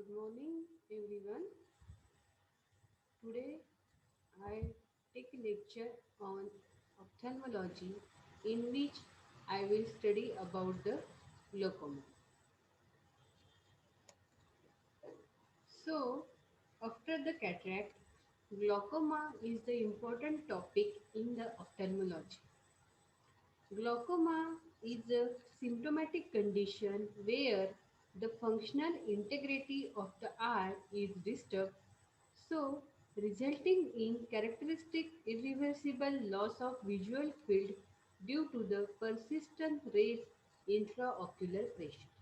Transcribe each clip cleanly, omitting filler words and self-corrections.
Good morning, everyone. Today I take a lecture on ophthalmology in which I will study about the glaucoma. So, after the cataract, glaucoma is the important topic in the ophthalmology. Glaucoma is a symptomatic condition where the functional integrity of the eye is disturbed, so resulting in characteristic irreversible loss of visual field due to the persistent raised intraocular pressure.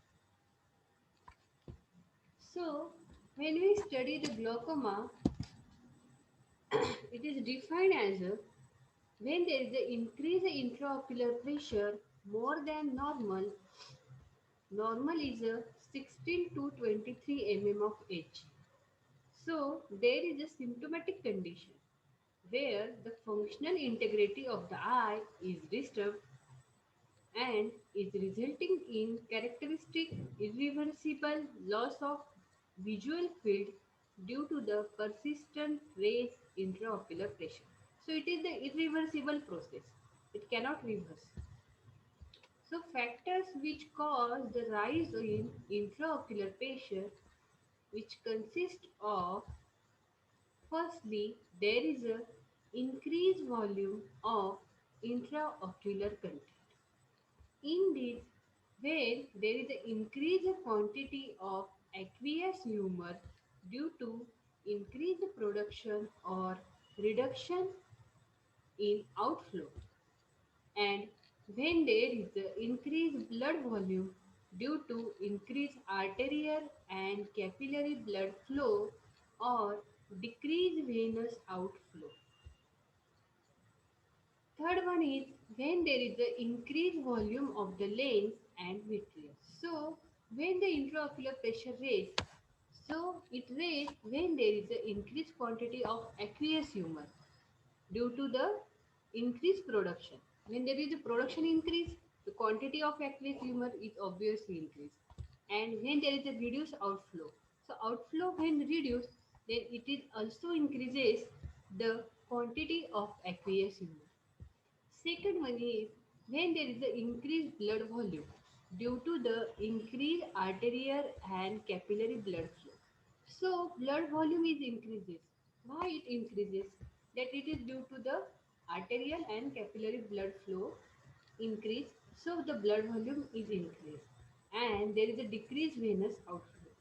So, when we study the glaucoma, it is defined as a when there is an increased intraocular pressure more than normal. Normal is a 16 to 23 mm of H. So there is a symptomatic condition where the functional integrity of the eye is disturbed and is resulting in characteristic irreversible loss of visual field due to the persistent raised intraocular pressure. So it is the irreversible process. It cannot reverse. So factors which cause the rise in intraocular pressure which consist of firstly there is a increased volume of intraocular content. Indeed, where there is an increased quantity of aqueous humor due to increased production or reduction in outflow, and when there is an increased blood volume due to increased arterial and capillary blood flow or decreased venous outflow. Third one is when there is the increased volume of the lens and vitreous. So when the intraocular pressure raises, so it raises when there is the increased quantity of aqueous humor due to the increased production. When there is a production increase, the quantity of aqueous humor is obviously increased. And when there is a reduced outflow, so outflow when reduced, then it is also increases the quantity of aqueous humor. Second one is when there is an increased blood volume due to the increased arterial and capillary blood flow. So blood volume is increases. Why it increases? That it is due to the arterial and capillary blood flow increase. So the blood volume is increased and there is a decreased venous outflow.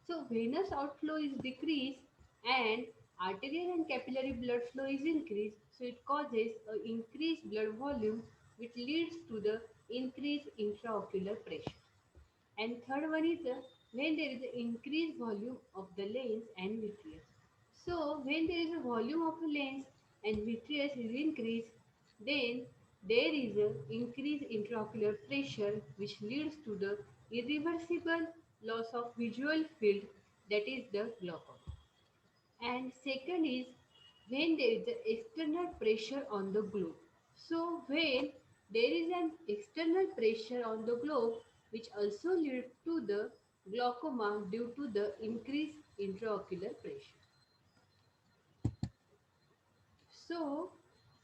So venous outflow is decreased and arterial and capillary blood flow is increased. So it causes a increased blood volume which leads to the increased intraocular pressure. And third one is when there is an increased volume of the lens and vitreous. So when there is a volume of a lens and vitreous is increased, then there is a increased intraocular pressure which leads to the irreversible loss of visual field, that is the glaucoma. And second is when there is a external pressure on the globe. So when there is an external pressure on the globe which also leads to the glaucoma due to the increased intraocular pressure. So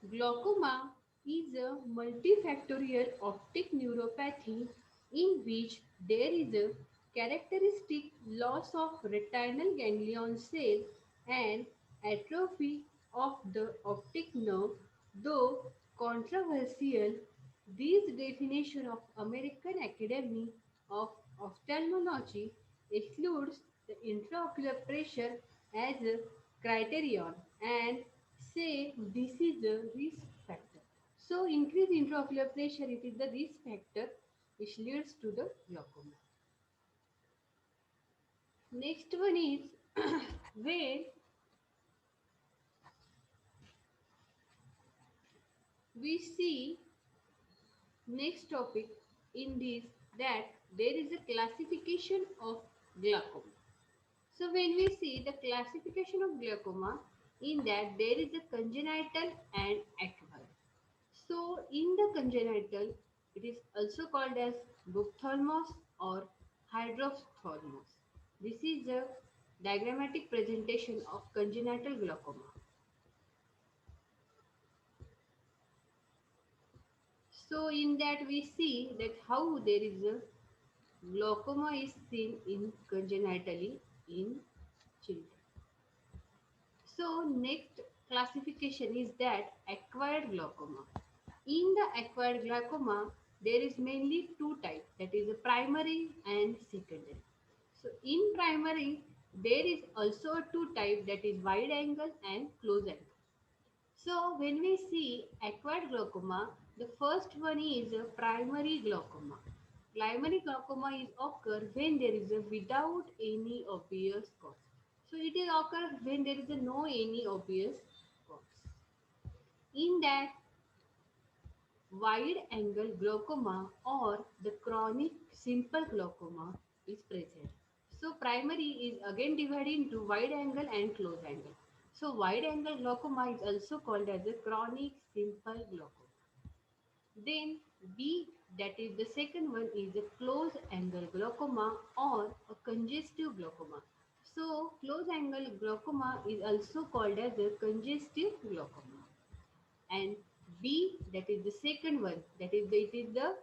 glaucoma is a multifactorial optic neuropathy in which there is a characteristic loss of retinal ganglion cell and atrophy of the optic nerve. Though controversial, this definition of American Academy of Ophthalmology excludes the intraocular pressure as a criterion and say this is a risk factor. So increased intraocular pressure, it is the risk factor which leads to the glaucoma. Next one is where we see next topic in this that there is a classification of glaucoma. So when we see the classification of glaucoma, in that there is a congenital and acquired. So in the congenital, it is also called as bophthalmos or hydrophthalmos. This is a Diagrammatic presentation of congenital glaucoma. So in that we see that how there is a glaucoma is seen in congenitally in children. So next classification is that acquired glaucoma. In the acquired glaucoma, there is mainly two types, that is a primary and secondary. So in primary, there is also a two type, that is wide angle and close angle. So when we see acquired glaucoma, the first one is a primary glaucoma. Primary glaucoma is occur when there is a without any obvious cause. So it is occur when there is a no any obvious cause. In that wide angle glaucoma or the chronic simple glaucoma is present. So primary is again divided into wide angle and close angle. So wide angle glaucoma is also called as a chronic simple glaucoma. Then B, that is the second one, is a close angle glaucoma or a congestive glaucoma. So close angle glaucoma is also called as a congestive glaucoma. And B, that is the second one, that is it is the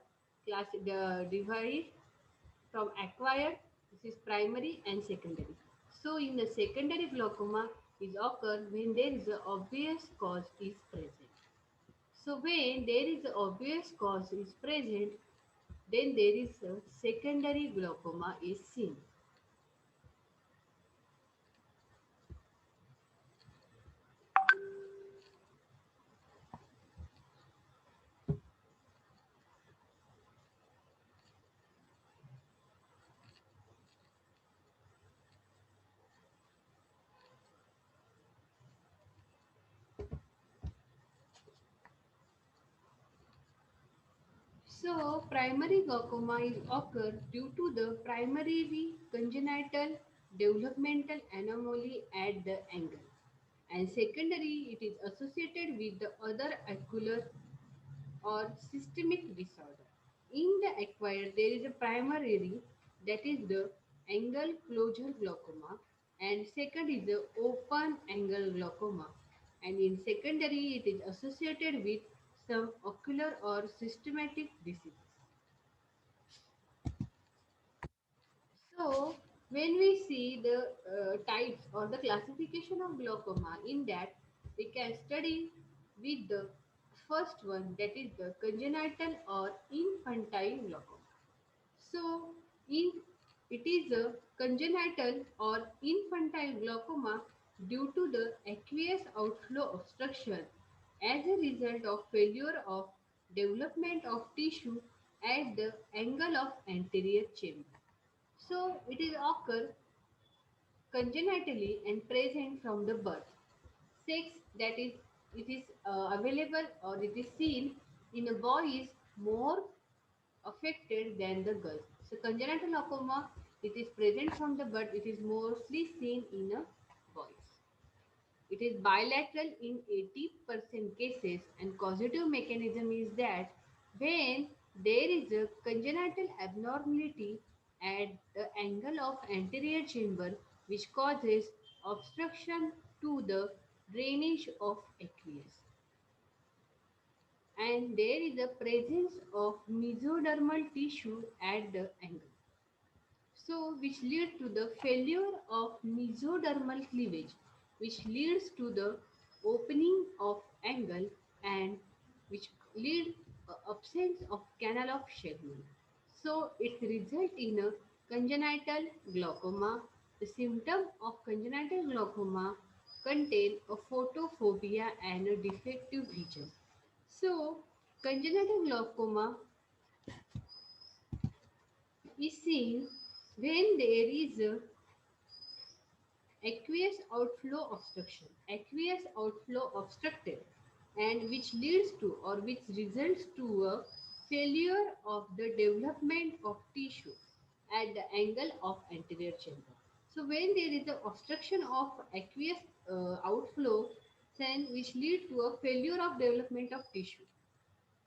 class the divide from acquired, this is primary and secondary. So in the secondary glaucoma is occur when there is a obvious cause is present. So when there is a obvious cause is present, then there is a secondary glaucoma is seen. So primary glaucoma is occur due to the primary congenital developmental anomaly at the angle, and secondary it is associated with the other ocular or systemic disorder. In the acquired, there is a primary, that is the angle closure glaucoma, and second is the open angle glaucoma. And in secondary, it is associated with some ocular or systematic diseases. So, when we see the types or the classification of glaucoma, in that we can study with the first one, that is the congenital or infantile glaucoma. So, in it is a congenital or infantile glaucoma due to the aqueous outflow obstruction as a result of failure of development of tissue at the angle of anterior chamber. So it is occur congenitally and present from the birth. Sex, that is it is available or it is seen in a boy is more affected than the girls. So congenital glaucoma, it is present from the birth. It is mostly seen in a boys. It is bilateral in 80% cases, and causative mechanism is that when there is a congenital abnormality at the angle of anterior chamber which causes obstruction to the drainage of aqueous, and there is a presence of mesodermal tissue at the angle, so which lead to the failure of mesodermal cleavage, which leads to the opening of angle, and which lead absence of canal of Sherman. So it result in a congenital glaucoma. The symptom of congenital glaucoma contain a photophobia and a defective vision. So congenital glaucoma is seen when there is a aqueous outflow obstruction, aqueous outflow obstructed, and which leads to or which results to a failure of the development of tissue at the angle of anterior chamber. So when there is an obstruction of aqueous outflow, then which lead to a failure of development of tissue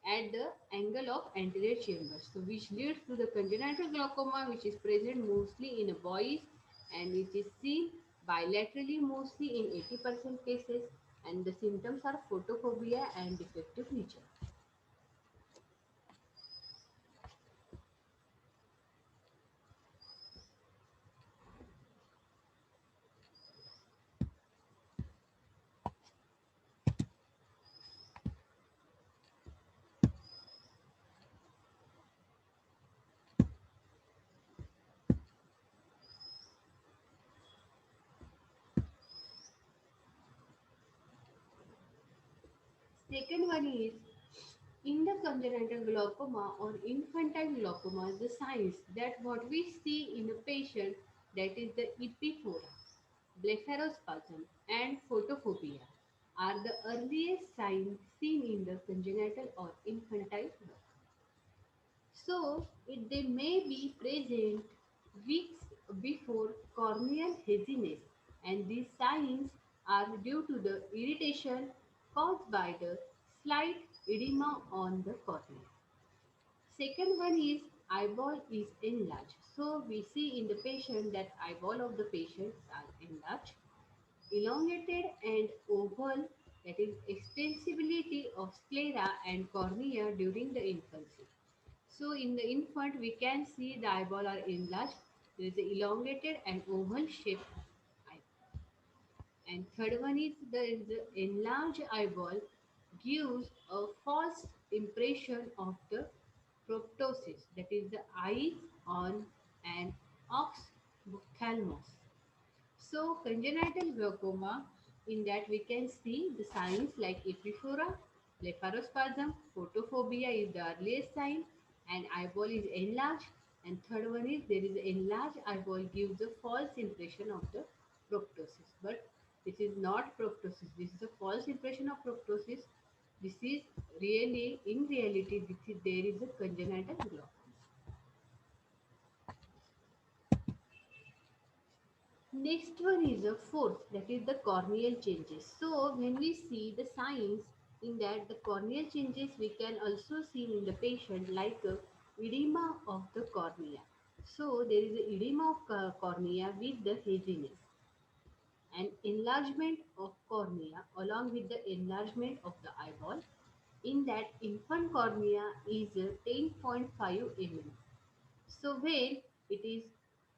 at the angle of anterior chamber. So which leads to the congenital glaucoma, which is present mostly in boys, and which is seen bilaterally mostly in 80% cases, and the symptoms are photophobia and defective vision. Second one is in the congenital glaucoma or infantile glaucoma, the signs that what we see in a patient, that is the epiphora, blepharospasm, and photophobia are the earliest signs seen in the congenital or infantile glaucoma. So, they may be present weeks before corneal haziness, and these signs are due to the irritation caused by the slight edema on the cornea. Second one is eyeball is enlarged. So, we see in the patient that eyeball of the patients are enlarged, elongated and oval, that is extensibility of sclera and cornea during the infancy. So in the infant, we can see the eyeball are enlarged. There is an elongated and oval shaped eyeball. And third one is the enlarged eyeball gives a false impression of the proptosis, that is the eyes on an ophthalmos. So congenital glaucoma, in that we can see the signs like epiphora, blepharospasm, photophobia is the earliest sign, and eyeball is enlarged. And third one is there is enlarged eyeball gives a false impression of the proptosis. But this is not proptosis. This is a false impression of proptosis. This is really, in reality, there is a congenital glaucoma. Next one is a fourth, that is the corneal changes. So when we see the signs in that the corneal changes, we can also see in the patient like a edema of the cornea. So there is a edema of cornea with the haziness and enlargement of cornea along with the enlargement of the eyeball. In that infant cornea is 10.5 mm. So when it is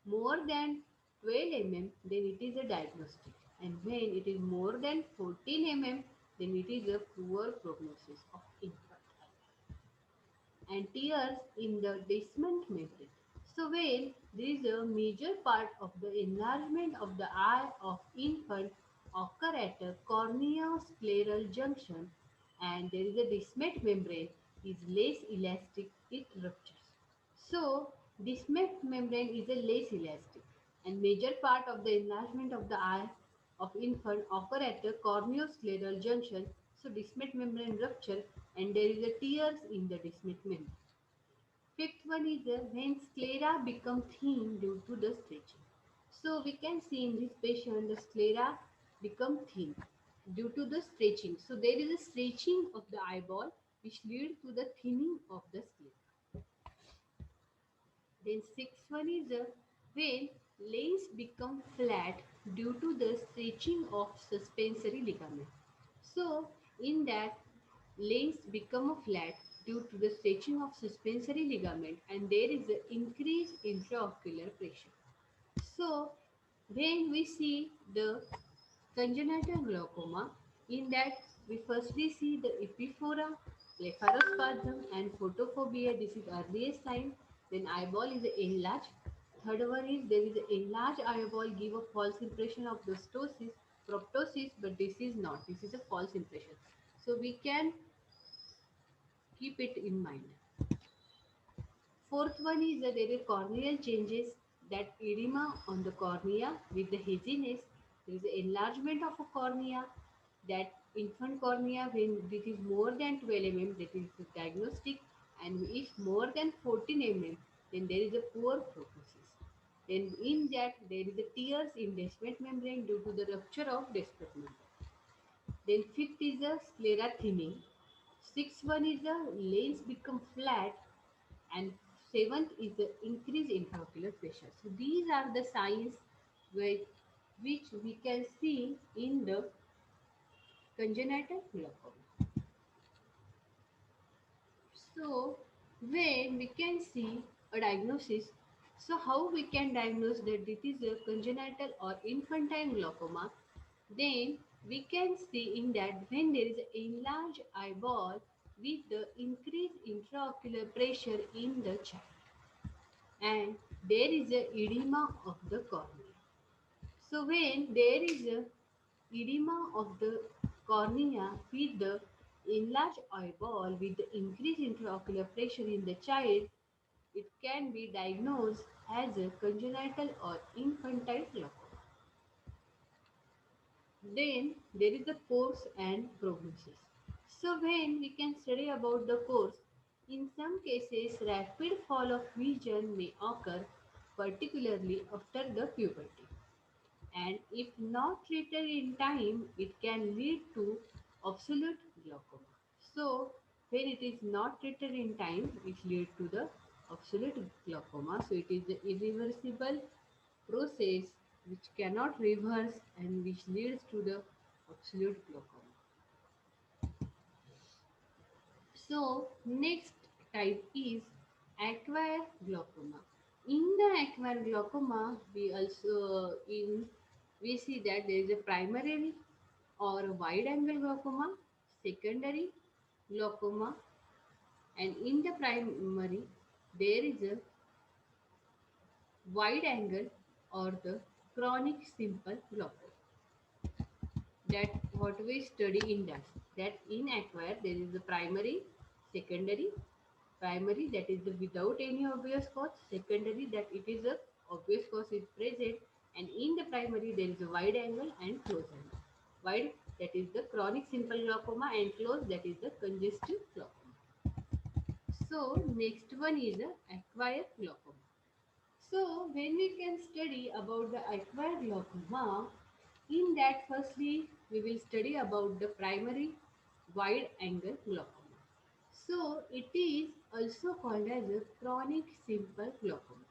more than 12 mm, then it is a diagnostic. And when it is more than 14 mm, then it is a poor prognosis of infant and tears in the descent membrane. So when there is a major part of the enlargement of the eye of infant occur at a corneoscleral junction and there is a descent membrane is less elastic, it ruptures. So descent membrane is a less elastic and major part of the enlargement of the eye of infant occur at the corneoscleral junction. So descent membrane rupture and there is a tears in the descent membrane. Fifth one is when sclera become thin due to the stretching. So we can see in this patient the sclera become thin due to the stretching. So there is a stretching of the eyeball which leads to the thinning of the sclera. Then sixth one is when lens become flat due to the stretching of suspensory ligament. So in that lens become flat due to the stretching of suspensory ligament and there is an increased intraocular pressure. So when we see the congenital glaucoma, in that we firstly see the epiphora, blepharospasm and photophobia. This is earliest sign. Then eyeball is enlarged. Third one is there is an enlarged eyeball give a false impression of proptosis, but this is not. This is a false impression. So we can keep it in mind. Fourth one is that there is corneal changes, that edema on the cornea with the haziness. There is enlargement of a cornea, that infant cornea when it is more than 12 mm, that is the diagnostic, and if more than 14 mm, then there is a poor prognosis. Then in that there is a tears in descent membrane due to the rupture of descent membrane. Then fifth is a sclera thinning. Sixth one is the lens become flat and seventh is the increase in intraocular pressure. So these are the signs where which we can see in the congenital glaucoma. So, when we can see a diagnosis, so how we can diagnose that it is a congenital or infantile glaucoma, then we can see in that when there is an enlarged eyeball with the increased intraocular pressure in the child and there is a edema of the cornea. So when there is a edema of the cornea with the enlarged eyeball with the increased intraocular pressure in the child, it can be diagnosed as a congenital or infantile glaucoma. Then there is the course and prognosis. So when we can study about the course, in some cases rapid fall of vision may occur, particularly after the puberty. And if not treated in time, it can lead to absolute glaucoma. So, when it is not treated in time, it leads to the absolute glaucoma. So, it is the irreversible process which cannot reverse and which leads to the absolute glaucoma. So, next type is acquired glaucoma. In the acquired glaucoma, we see that there is a primary or a wide angle glaucoma, secondary glaucoma, and in the primary there is a wide angle or the chronic simple glaucoma. That what we study in that in acquired there is the secondary primary that is the without any obvious cause, secondary that it is a obvious cause is present, and in the primary there is a wide angle and close angle. Wide that is the chronic simple glaucoma and close that is the congestive glaucoma. So next one is the acquired glaucoma. So when we can study about the acquired glaucoma, in that firstly we will study about the primary wide angle glaucoma. So it is also called as a chronic simple glaucoma.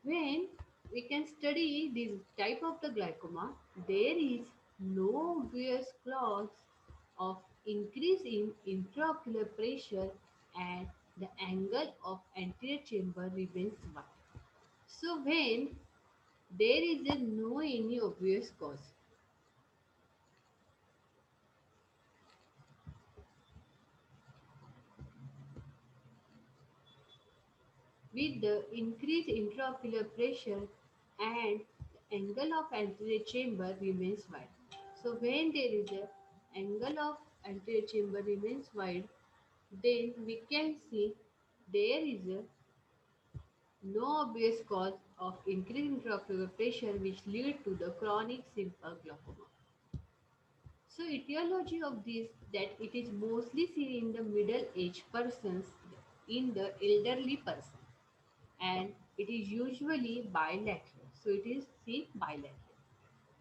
When we can study this type of the glaucoma, there is no obvious cause of increase in intraocular pressure and the angle of anterior chamber remains wide. So when there is a no any obvious cause with the increased intraocular pressure and the angle of anterior chamber remains wide. So when there is a angle of anterior chamber remains wide, then we can see there is a no obvious cause of increased intraocular pressure which lead to the chronic simple glaucoma. So etiology of this that it is mostly seen in the middle aged persons in the elderly person and it is usually bilateral. So it is seen bilateral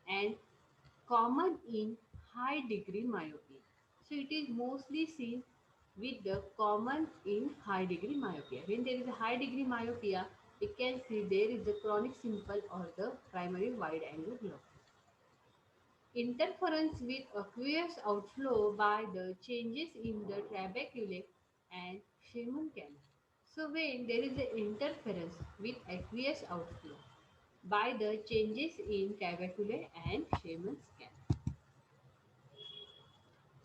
and common in high degree myopia. So it is mostly seen with the common in high degree myopia. When there is a high degree myopia, we can see there is a chronic simple or the primary wide angle glaucoma. Interference with aqueous outflow by the changes in the trabeculae and Sherman canal. So when there is an interference with aqueous outflow by the changes in trabeculae and Sherman's canal.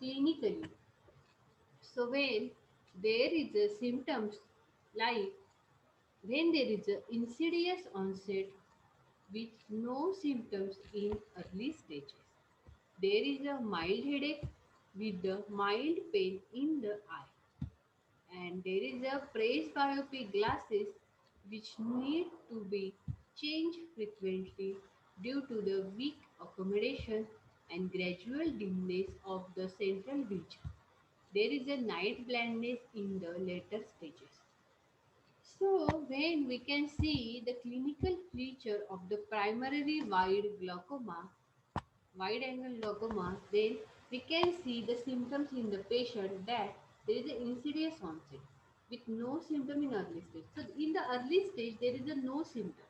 Clinically, so when there is a symptoms like when there is an insidious onset with no symptoms in early stages. There is a mild headache with the mild pain in the eye. And there is a presbyopic glasses which need to be changed frequently due to the weak accommodation and gradual dimness of the central vision. There is a night blindness in the later stages. So, when we can see the clinical feature of the primary wide angle glaucoma, then we can see the symptoms in the patient that there is an insidious onset with no symptom in early stage. So, in the early stage, there is a no symptom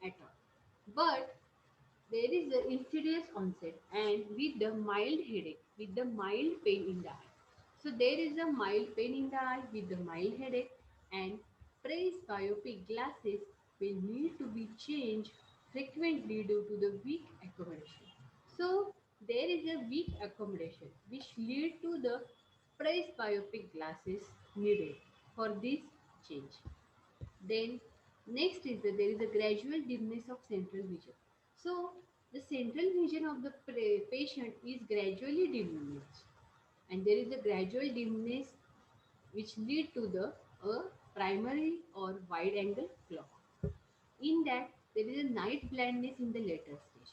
at all. But There is the insidious onset and with the mild headache, with the mild pain in the eye. So there is a mild pain in the eye with the mild headache and presbyopic glasses will need to be changed frequently due to the weak accommodation. So there is a weak accommodation which lead to the presbyopic glasses needed for this change. Then next is that there is a gradual dimness of central vision. So the central vision of the patient is gradually diminished and there is a gradual dimness which lead to the primary or wide angle glaucoma. In that there is a night blindness in the later stage.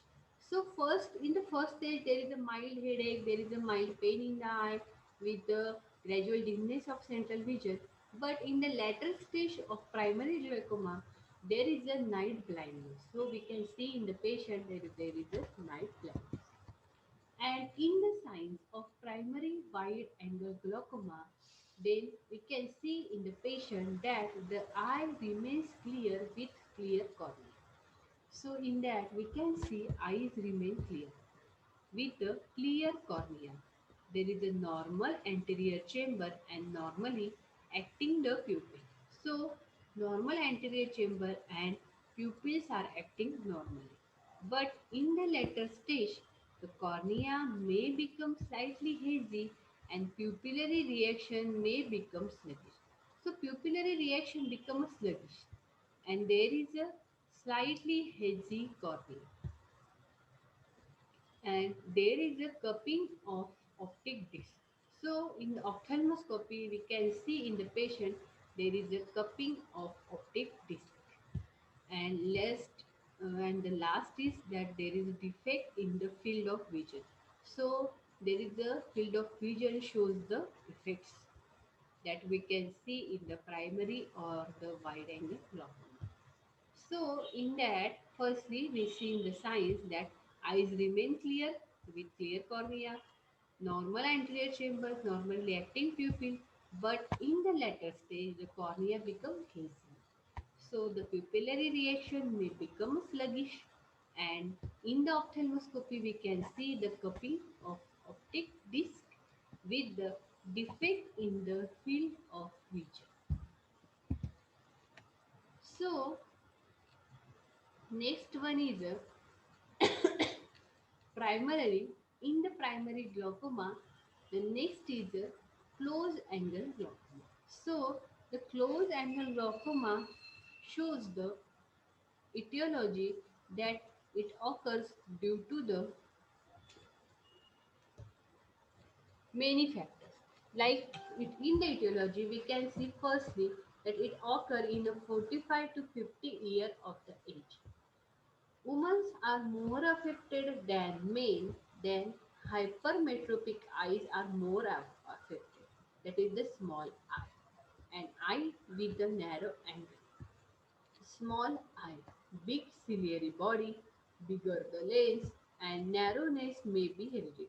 So first in the first stage there is a mild headache, there is a mild pain in the eye with the gradual dimness of central vision, but in the later stage of primary glaucoma there is a night blindness, so we can see in the patient there is a night blindness. And in the signs of primary wide angle glaucoma, then we can see in the patient that the eye remains clear with clear cornea. So in that we can see eyes remain clear with the clear cornea. There is a normal anterior chamber and normally acting the pupil. So normal anterior chamber and pupils are acting normally. But in the later stage, the cornea may become slightly hazy and pupillary reaction may become sluggish. So pupillary reaction becomes sluggish and there is a slightly hazy cornea and there is a cupping of optic disc. So in the ophthalmoscopy, we can see in the patient there is a cupping of optic disc. And the last is that there is a defect in the field of vision. So there is a field of vision shows the effects that we can see in the primary or the wide angle glaucoma. So, in that, firstly, we see in the signs that eyes remain clear with clear cornea, normal anterior chambers, normal reacting pupil, but in the later stage, the cornea becomes hazy. So, the pupillary reaction may become sluggish, and in the ophthalmoscopy, we can see the cupping of optic disc with the defect in the field of vision. So, next one is primarily, in the primary glaucoma, the next is a close angle glaucoma. So, the close angle glaucoma shows the etiology that it occurs due to the many factors. Like in the etiology, we can see firstly that it occurs in the 45 to 50 year of the age. Women are more affected than men, then hypermetropic eyes are more affected. That is the small eye. An eye with a narrow angle. Small eye, big ciliary body, bigger the lens, and narrowness may be hereditary.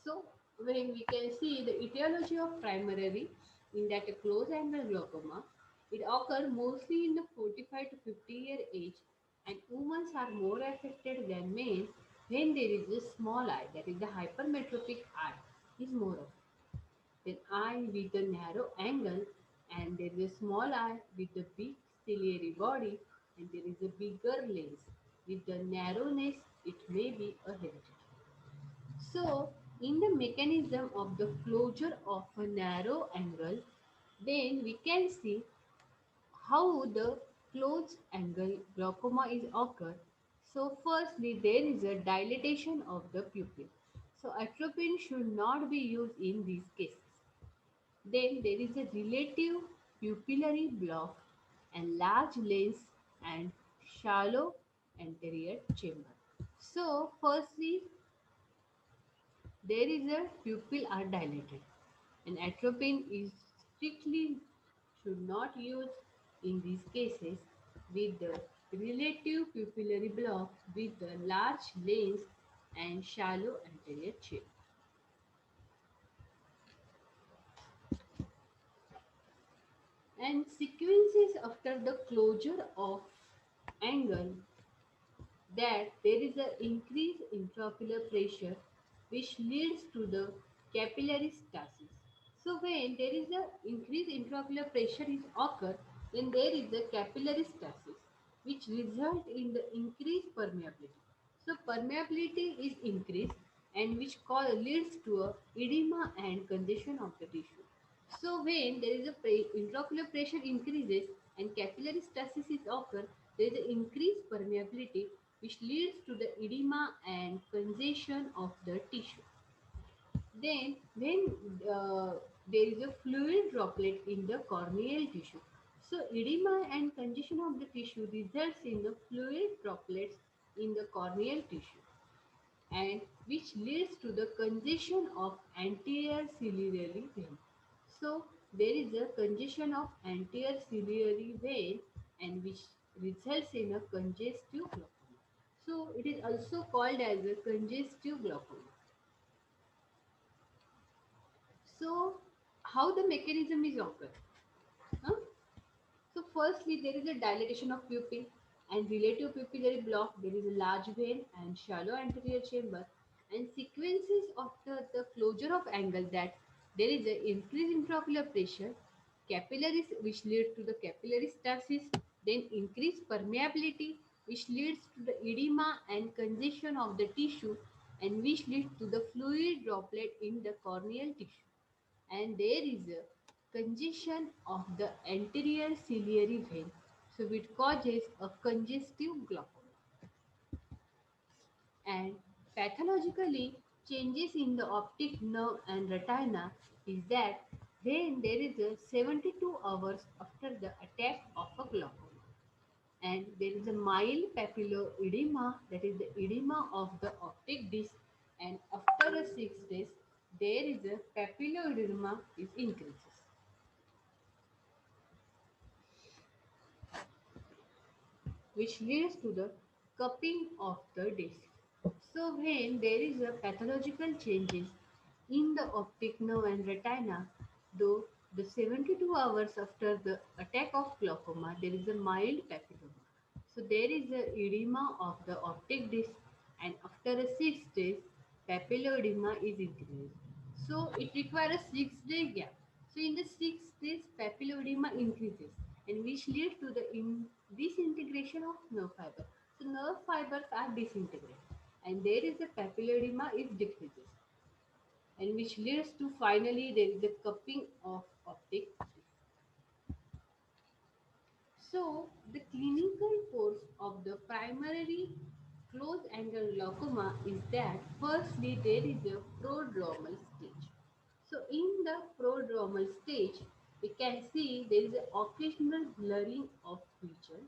So, when we can see the etiology of primary in that a close angle glaucoma, it occurs mostly in the 45 to 50-year age, and women are more affected than men when there is a small eye, that is the hypermetropic eye, is more of. Then eye with a narrow angle, and there is a small eye with a big ciliary body, and there is a bigger lens. With the narrowness, it may be a hereditary. So, in the mechanism of the closure of a narrow angle, then we can see how the closed angle glaucoma is occurred. So, firstly, there is a dilatation of the pupil. So, atropine should not be used in these cases. Then there is a relative pupillary block and large lens and shallow anterior chamber. So, firstly, there is a pupil are dilated and atropine is strictly should not use in these cases with the relative pupillary block with the large lens and shallow anterior chamber. And sequences after the closure of angle, that there is an increased intraocular pressure which leads to the capillary stasis. So when there is an increased intraocular pressure is occur, then there is a capillary stasis which result in the increased permeability. So permeability is increased and which leads to a edema and congestion of the tissue. So when there is a intraocular pressure increases and capillary stasis is occur, there is an increased permeability which leads to the edema and congestion of the tissue. Then when there is a fluid droplet in the corneal tissue, so edema and congestion of the tissue results in the fluid droplets in the corneal tissue and which leads to the congestion of anterior ciliary vein. So there is a congestion of anterior ciliary vein and which results in a congestive glaucoma. So it is also called as a congestive glaucoma. So how the mechanism is occur? Huh? So firstly, there is a dilatation of pupil and relative pupillary block. There is a large vein and shallow anterior chamber and sequences of the closure of angle that there is an increase in intraocular pressure, capillaries which lead to the capillary stasis, then increased permeability which leads to the edema and congestion of the tissue and which leads to the fluid droplet in the corneal tissue and there is a congestion of the anterior ciliary vein, so it causes a congestive glaucoma. And pathologically, changes in the optic nerve and retina is that when there is a 72 hours after the attack of a glaucoma and there is a mild papilloedema, that is the edema of the optic disc, and after a 6 days there is a papilloedema is increases, which leads to the cupping of the disc. So when there is a pathological changes in the optic nerve and retina, though the 72 hours after the attack of glaucoma, there is a mild papilloma. So there is a edema of the optic disc and after a 6 days, papilloedema is increased. So it requires a 6 day gap. So in the 6 days, papilloedema increases and which leads to the disintegration of nerve fiber. So nerve fibers are disintegrated and there is a papilloedema is decreases and which leads to finally there is a cupping of optic. So the clinical course of the primary close angle glaucoma is that firstly there is a prodromal stage. So in the prodromal stage we can see there is an occasional blurring of vision,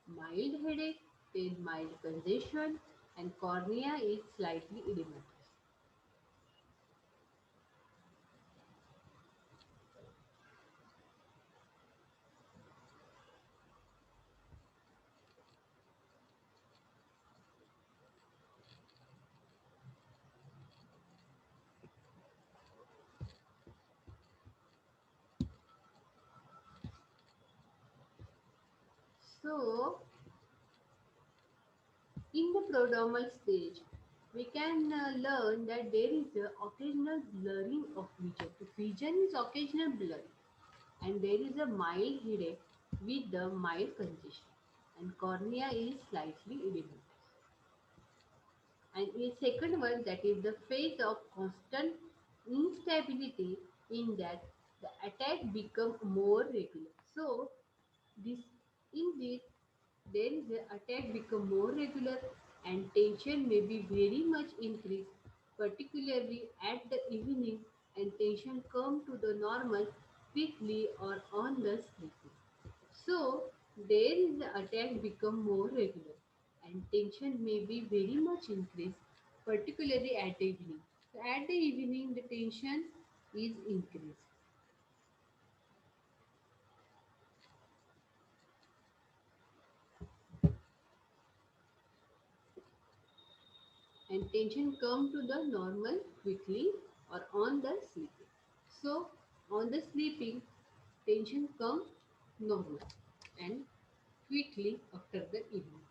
mild headache, then mild congestion and cornea is slightly edematous. So in the prodromal stage, we can learn that there is a occasional blurring of vision. The vision is occasional blurring, and there is a mild headache with the mild congestion, and cornea is slightly edematous. And in second one, that is the phase of constant instability, in that the attack become more regular. So this in this there is an attack become more regular and tension may be very much increased, particularly at the evening, and tension come to the normal quickly or on the sleeping. So there is the attack become more regular and tension may be very much increased, particularly at the evening. So at the evening the tension is increased and tension come to the normal quickly or on the sleeping. So on the sleeping, tension come normal and quickly after the evening.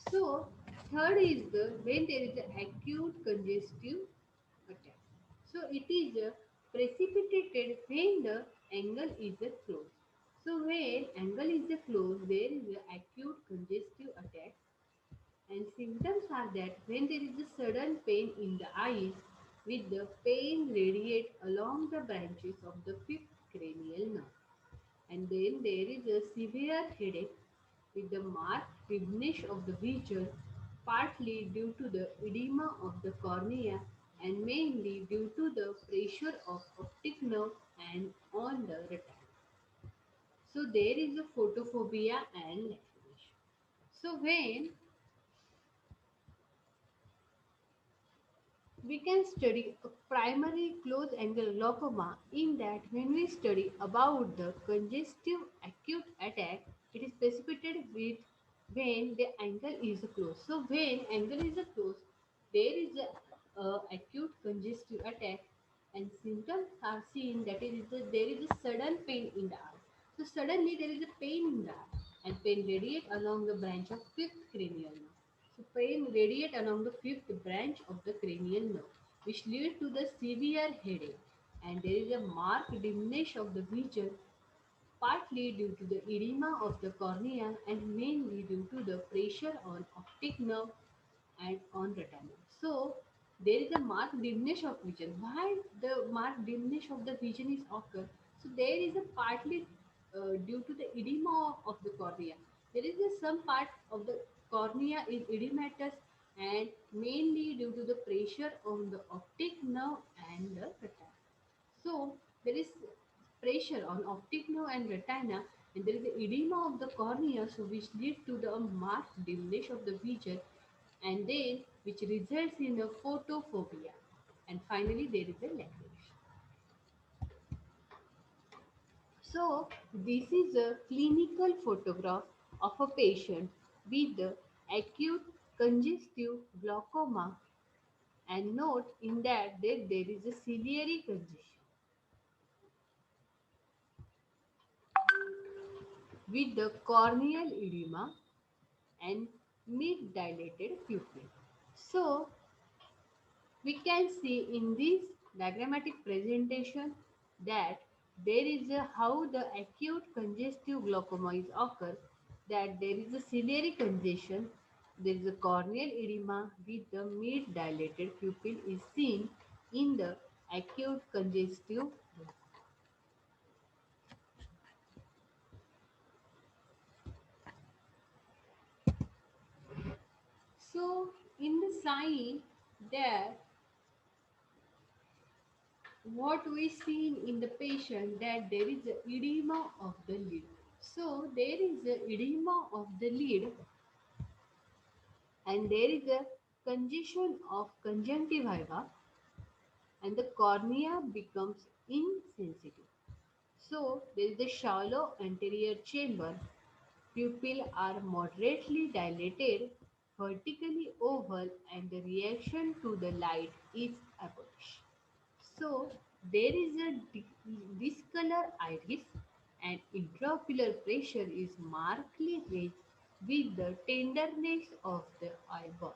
So, third is the when there is an acute congestive attack. So, it is precipitated when the angle is closed. So, when angle is closed, there is an acute congestive attack, and symptoms are that when there is a sudden pain in the eyes, with the pain radiate along the branches of the fifth cranial nerve, and then there is a severe headache with the marked dimness of the vision, partly due to the edema of the cornea and mainly due to the pressure of optic nerve and on the retina. So there is a photophobia and lacrimation. So when we can study a primary close angle glaucoma in that when we study about the congestive acute attack, it is precipitated with when the angle is closed. So when angle is closed, there is a acute congestive attack and symptoms are seen that there is a sudden pain in the eye. So suddenly there is a pain in the eye and pain radiate along the branch of fifth cranial nerve. So pain radiate along the fifth branch of the cranial nerve, which lead to the severe headache, and there is a marked dimness of the vision, partly due to the edema of the cornea and mainly due to the pressure on optic nerve and on retina. So there is a marked dimness of vision. Why the marked dimness of the vision is occur? So there is a partly due to the edema of the cornea. There is a some part of the cornea is edematous and mainly due to the pressure on the optic nerve and the retina. So there is pressure on optic nerve and retina, and there is edema of the cornea, so which leads to the marked dimness of the vision, and then which results in a photophobia. And finally, there is a lacrimation. So this is a clinical photograph of a patient with the acute congestive glaucoma, and note in that there is a ciliary congestion with the corneal edema and mid-dilated pupil. So we can see in this diagrammatic presentation that there is a how the acute congestive glaucoma is occur, that there is a ciliary congestion, there is a corneal edema with the mid-dilated pupil is seen in the acute congestive. So in the sign there what we seen in the patient that there is a edema of the lid. So there is a edema of the lid and there is a congestion of conjunctiva and the cornea becomes insensitive. So there is a shallow anterior chamber. Pupils are moderately dilated, vertically oval, and the reaction to the light is abolished. So there is a discolor iris and intraocular pressure is markedly raised with the tenderness of the eyeball.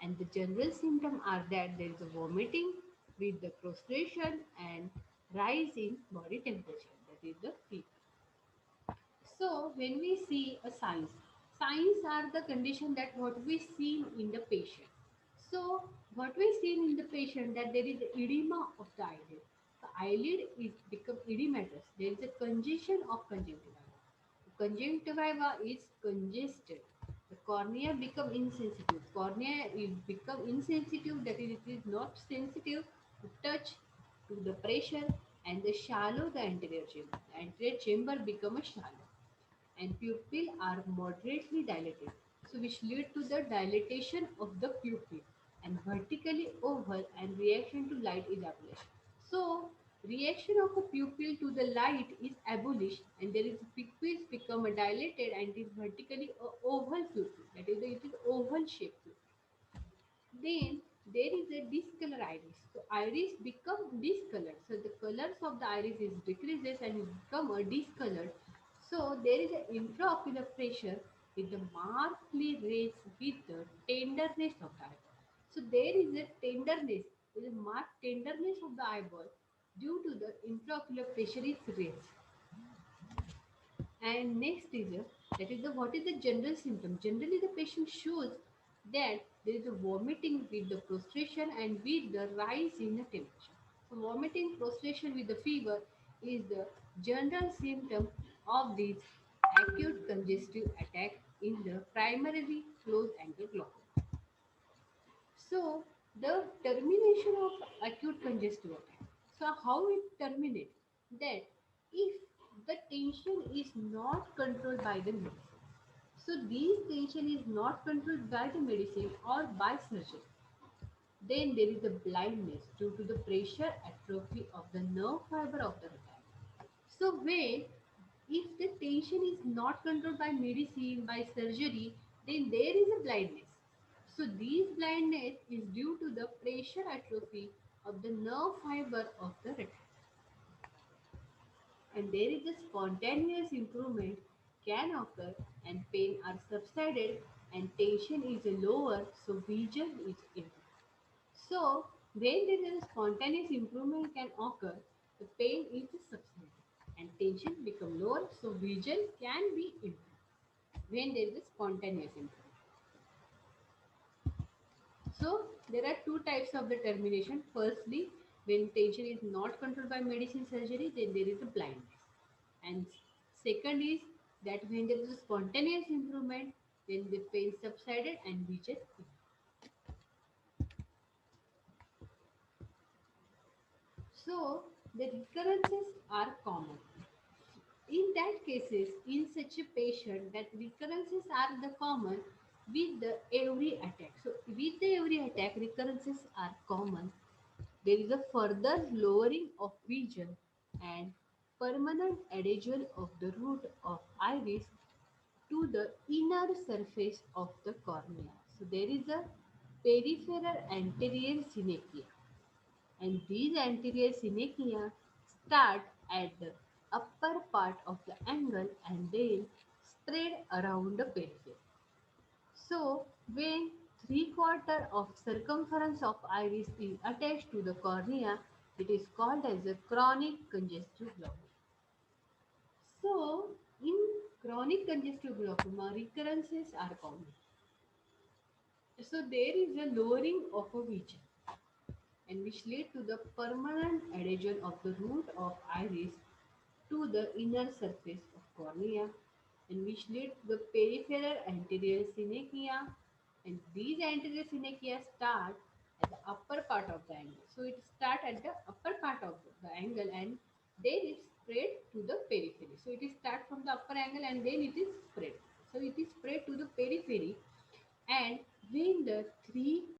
And the general symptoms are that there is a vomiting with the prostration and rise in body temperature, that is the fever. So when we see a signs, signs are the condition that what we see in the patient. So what we see in the patient that there is edema of the eyelid. The eyelid is become edematous. There is a congestion of conjunctiva. Conjunctiva is congested. The cornea become insensitive. Cornea is become insensitive. That is, it is not sensitive to touch, to the pressure, and the shallow the anterior chamber. The anterior chamber become a shallow and pupil are moderately dilated, so which lead to the dilatation of the pupil and vertically oval and reaction to light is abolished. So reaction of a pupil to the light is abolished and there is pupils become a dilated and it is vertically oval pupil, that is it is oval shaped pupil. Then there is a discolor iris. So iris become discolored. So the colors of the iris is decreases and it become a discolored. So there is an intraocular pressure with the markedly raised with the tenderness of the eyeball. So there is a tenderness, there is a marked tenderness of the eyeball due to the intraocular pressure is raised. And next is that is the what is the general symptom? Generally, the patient shows that there is a vomiting with the prostration and with the rise in the temperature. So, vomiting, prostration with the fever is the general symptom of this acute congestive attack in the primarily closed angle glaucoma. So, the termination of acute congestive attack. So, how it terminates? That if the tension is not controlled by the medicine. So, this tension is not controlled by the medicine or by surgery. Then there is the blindness due to the pressure atrophy of the nerve fiber of the retina. So, when if the tension is not controlled by medicine, by surgery, then there is a blindness. So, this blindness is due to the pressure atrophy of the nerve fiber of the retina. And there is a spontaneous improvement can occur and pain are subsided and tension is lower, so vision is improved. So, when there is a spontaneous improvement can occur, the pain is subsided and tension become lower, so vision can be improved when there is a spontaneous improvement. So, there are two types of the termination. Firstly, when tension is not controlled by medicine surgery, then there is a blindness. And second is that when there is a spontaneous improvement, then the pain subsided and vision improved. So, the recurrences are common. In that cases, in such a patient, that recurrences are the common with the every attack. So, with the every attack, recurrences are common. There is a further lowering of vision and permanent adhesion of the root of iris to the inner surface of the cornea. So there is a peripheral anterior synechia, and these anterior synechia start at the upper part of the angle and then spread around the periphery. So, when three-quarter of circumference of iris is attached to the cornea, it is called as a chronic congestive glaucoma. So, in chronic congestive glaucoma, recurrences are common. So, there is a lowering of a vision and which lead to the permanent adhesion of the root of iris to the inner surface of cornea and which lead to the peripheral anterior synechia, and these anterior synechia start at the upper part of the angle. So it start at the upper part of the angle and then it spread to the periphery. So it is start from the upper angle and then it is spread. So it is spread to the periphery, and when the three